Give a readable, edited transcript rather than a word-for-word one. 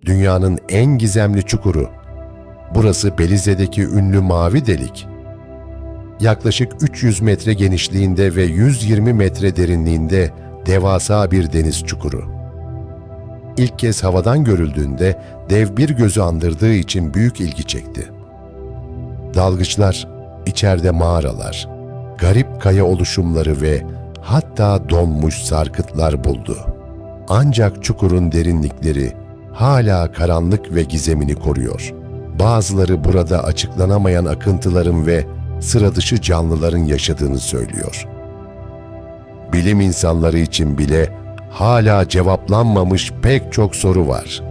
Dünyanın en gizemli çukuru. Burası Belize'deki ünlü mavi delik. Yaklaşık 300 metre genişliğinde ve 120 metre derinliğinde devasa bir deniz çukuru. İlk kez havadan görüldüğünde dev bir gözü andırdığı için büyük ilgi çekti. Dalgıçlar, içeride mağaralar, garip kaya oluşumları ve hatta donmuş sarkıtlar buldu. Ancak çukurun derinlikleri hala karanlık ve gizemini koruyor. Bazıları burada açıklanamayan akıntıların ve sıradışı canlıların yaşadığını söylüyor. Bilim insanları için bile hala cevaplanmamış pek çok soru var.